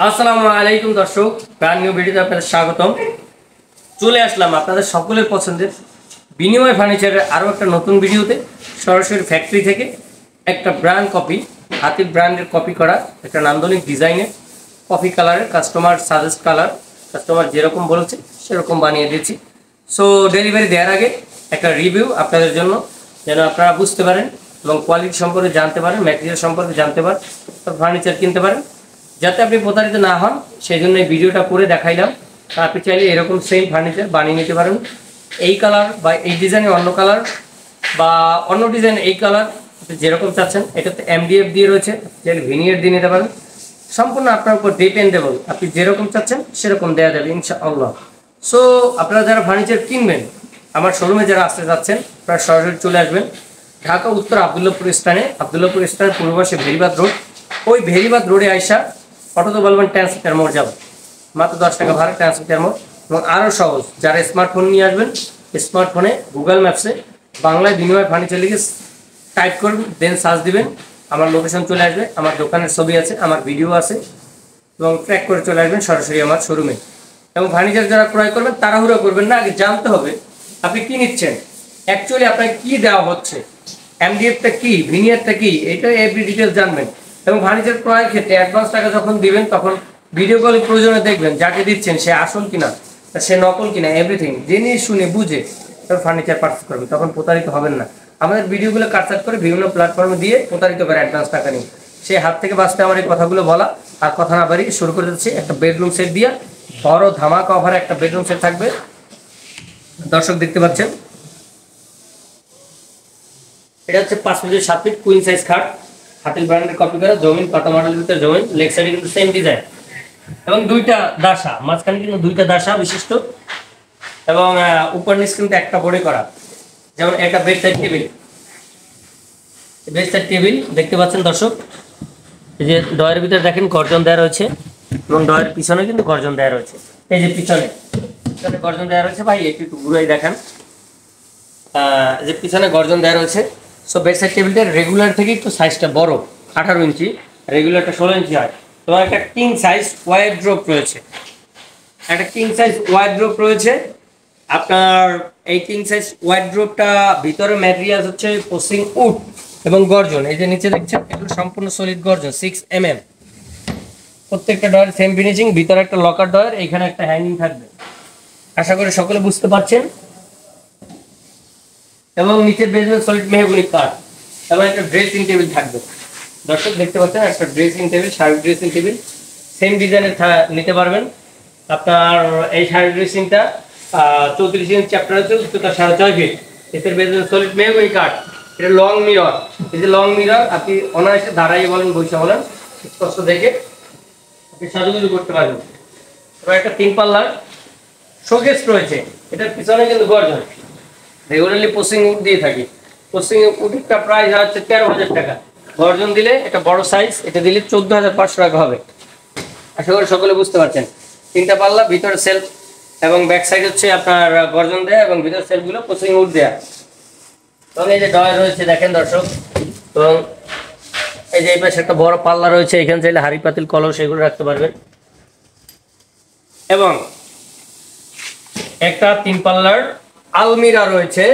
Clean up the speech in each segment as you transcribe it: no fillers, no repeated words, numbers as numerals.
আসসালামু আলাইকুম দর্শক, ব্র্যান্ড নিউ ভিডিওতে আপনাদের স্বাগতম। চলে আসলাম আপনাদের সকলের পছন্দের বিনিময় ফার্নিচারের আরও একটা নতুন ভিডিওতে। সরাসরি ফ্যাক্টরি থেকে একটা ব্র্যান্ড কপি, হাতির ব্র্যান্ডের কপি করা একটা নান্দনিক ডিজাইনের কপি কালারের কাস্টমার সাজেস্ট কালার, কাস্টমার যেরকম বলেছে সেরকম বানিয়ে দিয়েছি। সো ডেলিভারি দেওয়ার আগে একটা রিভিউ আপনাদের জন্য, যেন আপনারা বুঝতে পারেন এবং কোয়ালিটি সম্পর্কে জানতে পারেন, ম্যাটেরিয়াল সম্পর্কে জানতে পারেন, ফার্নিচার কিনতে পারেন, যাতে আপনি প্রতারিত না হন। সেই জন্য এই ভিডিওটা করে দেখাইলাম। আপনি চাইলে এরকম সেম ফার্নিচার বানিয়ে নিতে পারেন, এই কালার বা এই ডিজাইনে অন্য কালার বা অন্য ডিজাইন এই কালার যেরকম চাচ্ছেন। এটাতে MDF দিয়ে রয়েছে, চাইলে ভিনিয়ার দিয়ে নিতে পারেন। সম্পূর্ণ আপনার উপর ডিপেন্ডেবল, আপনি যেরকম চাচ্ছেন সেরকম দেওয়া যাবে ইনশাআল্লাহ। সো আপনারা যারা ফার্নিচার কিনবেন, আমার শোরুমে যারা আসতে যাচ্ছেন, আপনারা সরাসরি চলে আসবেন ঢাকা উত্তর আবদুল্লাহপুর স্থানে, আবদুল্লাহপুর স্থানের পূর্ব পাশে ভেরিবাদ রোড। ওই ভেরিবাদ রোডে আইসা অটোতে বলবেন ট্রান্সফার মোড় যাবো, মাত্র 10 টাকা ভাড়া ট্রান্সফার মোড়। এবং আরও সহজ, যারা স্মার্টফোন নিয়ে আসবেন, স্মার্টফোনে গুগল ম্যাপসে বাংলায় বিনিময় ফার্নিচার লিখে টাইপ করবেন, দেন সার্চ দিবেন, আমার লোকেশন চলে আসবে, আমার দোকানের ছবি আছে, আমার ভিডিও আছে, এবং ট্র্যাক করে চলে আসবেন সরাসরি আমার শোরুমে। এবং ফার্নিচার যারা ক্রয় করবেন তাড়াহুড়ো করবেন না, আগে জানতে হবে আপনি কি নিচ্ছেন, অ্যাকচুয়ালি আপনাকে কী দেওয়া হচ্ছে, MDFটা কি, ভিনিয়ারটা কি, এটা এভরি ডিটেলস জানবেন। এবং ফার্নিচার ক্রয়ের ক্ষেত্রে অ্যাডভান্স টাকা যখন দিবেন, তখন ভিডিও কলে প্রয়োজনে দেখবেন যাকে দিচ্ছেন সে আসল কিনা, সে নকল কিনা, এভরিথিং জেনে শুনে বুঝে ফার্নিচার পারচেজ করবেন, তখন প্রতারিত হবেন না। আমাদের ভিডিওগুলো কাটসাট করে বিভিন্ন প্ল্যাটফর্মে দিয়ে প্রতারিত করে অ্যাডভান্স টাকা নিয়ে, সে হাত থেকে বাঁচতে আমার এই কথাগুলো বলা। আর কথা না বাড়িয়ে শুরু করে দিচ্ছি একটা বেডরুম সেট দিয়ে। বড় ধামাকা অফারে একটা বেডরুম সেট থাকবে, দর্শক দেখতে পাচ্ছেন। এটা হচ্ছে 5 ফিট 7 ফিট কুইন সাইজ খাট, হাতিল ব্র্যান্ডের কপি করা, জমিন পাতা মডেলের ভিতরে জমিন, লেগ সাইডে কিন্তু সেম ডিজাইন এবং দুইটা দাসা, মাঝখানে কিন্তু দুইটা দাসা বিশিষ্ট, এবং উপর নিচ কিন্তু একটা বোর্ডে করা। যেমন একটা bed side table, bed side table দেখতে পাচ্ছেন দর্শক। এই যে ডয়ের ভিতরে দেখেন গর্জন দেওয়া রয়েছে, এবং ডয়ের পিছনে কিন্তু গর্জন দেওয়া রয়েছে। এই যে পিছনে গর্জন দেওয়া রয়েছে, ভাই একটু ঘুরাই দেখান, যে পিছনে গর্জন দেওয়া রয়েছে। সো বেড সাইড টেবিলটার রেগুলার থেকে একটু সাইজটা বড়, 18 ইঞ্চি, রেগুলারটা 16 ইঞ্চি হয়। তোমার একটা কিং সাইজ ওয়াইড্রোপ রয়েছে, একটা কিং সাইজ ওয়াইড্রোপ রয়েছে আপনার। এই কিং সাইজ ওয়াইড্রোপটা ভিতরে ম্যাটেরিয়াল হচ্ছে পোসিং উড এবং গর্জন। এই যে নিচে দেখছেন এগুলো সম্পূর্ণ সলিড গর্জন, 6 mm। প্রত্যেকটা ডয়ের সেম ফিনিশিং, ভিতরে একটা লকার ডয়ের, এখানে একটা হ্যাঙ্গিং থাকবে। আশা করি সকলে বুঝতে পারছেন। এবং নিচের বেসমেন্ট সলিড মেহগনি কাঠ, এবং একটা ড্রেসিং টেবিল থাকবে। দর্শক দেখতে পাচ্ছেন একটা dressing table, sari dressing table same ডিজাইনের নিতে পারবেন। আপনার এই শাড়ি ড্রেসিংটা 34 ইঞ্চ চ্যাপ্টার আছে, উচ্চতা 6.5 ফিট। এর বেসমেন্ট সলিড মেহগনি কাঠ, এটা লং মিরর। এই যে লং মিরর, আপনি অনায়াসে দাঁড়াইয়ে বলেন, বসে বলেন, স্পষ্ট দেখে আপনি সাজুগুজু করতে পারবেন। এবার একটা 3 পাল্লার শোকেস রয়েছে, এটার পিছনে কিন্তু গর্জন, রেগুলারলি পোস্টিং উড দিয়ে থাকি। পোস্টিং উডটা প্রাইস হচ্ছে 13,000 টাকা। গর্জন দিলে এটা বড় সাইজ, এটা দিলে 14,500 টাকা হবে। আশা করি সকলে বুঝতে পারছেন। 3টা পাল্লা, ভিতরে সেলফ, এবং ব্যাক সাইড হচ্ছে আপনার গর্জন দেয়া, এবং ভিতরে সেলফগুলো পোস্টিং উড দেয়া। এবং এই যে ডয়ার রয়েছে দেখেন দর্শক, এবং এই যে এই পাশে একটা বড় পাল্লা রয়েছে, এখানে চাইলে হাঁড়ি পাতিল কলস সেগুলো রাখতে পারবেন। এবং একটা 3 পাল্লার আলমিরা রয়েছে,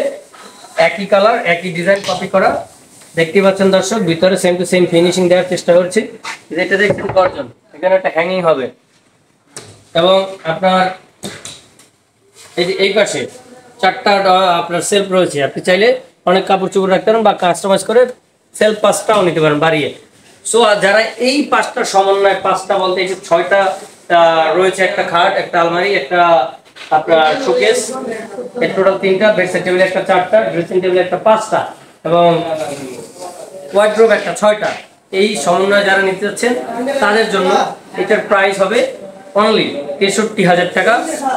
একই কালার একই ডিজাইন কপি করা, দেখতে পাচ্ছেন দর্শক। ভিতরে সেম টু সেম ফিনিশিং দেওয়ার চেষ্টা করছি। যেটা দেখছেন গর্জন, এখানে একটা হ্যাঙ্গিং হবে। এবং আপনার এই যে এই পাশে 4টা আপনার সেলফ রয়েছে, আপনি চাইলে অনেক কাপড় চোপড় রাখতে পারেন, বা কাস্টমাইজ করে সেলফ 5টাও নিতে পারেন বাড়িয়ে। সো যারা এই 5টা সমন্বয়, 5টা বলতে এই যে 6টা রয়েছে, একটা খাট, একটা আলমারি, একটা আপনার শোকেস, এর টোটাল 3টা, বেড সাইড টেবিল একটা 4টা, ড্রেসিং টেবিল একটা 5টা, এবং ওয়ার্ড্রোব একটা 6টা। এই সমন্বয় যারা নিতে যাচ্ছেন তাদের জন্য এটার প্রাইস হবে অনলি 63,000 টাকা,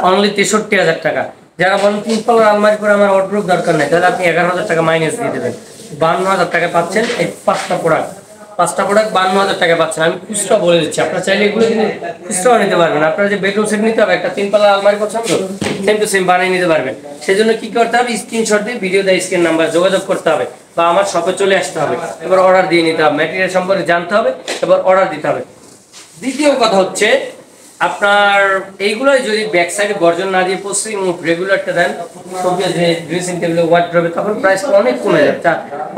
অনলি 63,000 টাকা। যারা বলেন 3 পাল্লার আলমারি করে আমার ওয়ার্ড্রোব দরকার নেই, তাহলে আপনি 11,000 টাকা মাইনাস দিয়ে দেবেন। 52,000 টাকা পাচ্ছেন এই 5টা প্রোডাক্ট। 5টা প্রোডাক্ট 52,000 টাকা পাচ্ছেন। আমি খুচরা বলে দিচ্ছি, আপনারা চাইলে এগুলো কিন্তু খুচরাও নিতে পারবেন। আপনারা যে বেডরুম সেট নিতে হবে, একটা 3 পাল্লার আলমারি পছন্দ, সেম টু সেম বানিয়ে নিতে পারবেন। সেজন্য কি করতে হবে, স্ক্রিনশট দিয়ে ভিডিও দেয় স্ক্রিন নাম্বার যোগাযোগ করতে হবে, বা আমার শপে চলে আসতে হবে। এবার অর্ডার দিয়ে নিতে হবে, ম্যাটেরিয়াল সম্পর্কে জানতে হবে, এবার অর্ডার দিতে হবে। দ্বিতীয় কথা হচ্ছে আপনার এইগুলোই যদি ব্যাক সাইডে গর্জন না দিয়ে পশ্চিম রেগুলারটা দেন শোকেস ড্রেসিং টেবিলে ওয়ার্ড্রবে, তখন প্রাইসটা অনেক কমে যাবে,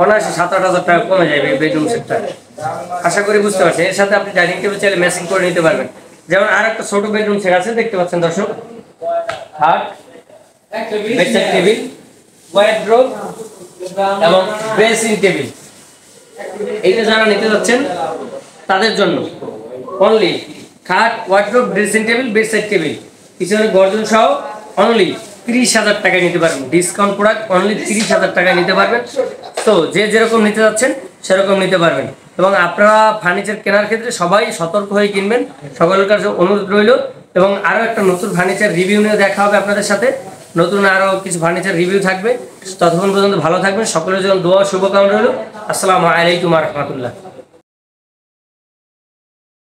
অনায়াসে 7-8 হাজার টাকা কমে যাবে এই বেডরুম সেটটা। আশা করি বুঝতে পারছেন। এর সাথে আপনি ডাইনিং টেবিল চাইলে ম্যাচিং করে নিতে পারবেন। যেমন আর একটা ছোট বেডরুম সেট আছে, দেখতে পাচ্ছেন দর্শক, খাট, বেডসাইড টেবিল, ওয়ার্ড্রোব এবং ড্রেসিং টেবিল। এইটা যারা নিতে যাচ্ছেন তাদের জন্য অনলি খাট, wardrobe, dressing table, bedside table, পিছনে গর্জন সহ অনলি 30,000 টাকায় নিতে পারবেন। ডিসকাউন্ট প্রোডাক্ট অনলি 30,000 টাকায় নিতে পারবেন। তো যে যেরকম নিতে যাচ্ছেন সেরকম নিতে পারবেন। এবং আপনারা ফার্নিচার কেনার ক্ষেত্রে সবাই সতর্ক হয়ে কিনবেন, সকলের কাছে অনুরোধ রইল। এবং আরও একটা নতুন ফার্নিচার রিভিউ নিয়ে দেখা হবে আপনাদের সাথে। নতুন আরও কিছু ফার্নিচার রিভিউ থাকবে। ততক্ষণ পর্যন্ত ভালো থাকবেন। সকলের জন্য দোয়া শুভকামনা রইল। আসসালামু আলাইকুম ওয়া রাহমাতুল্লাহ।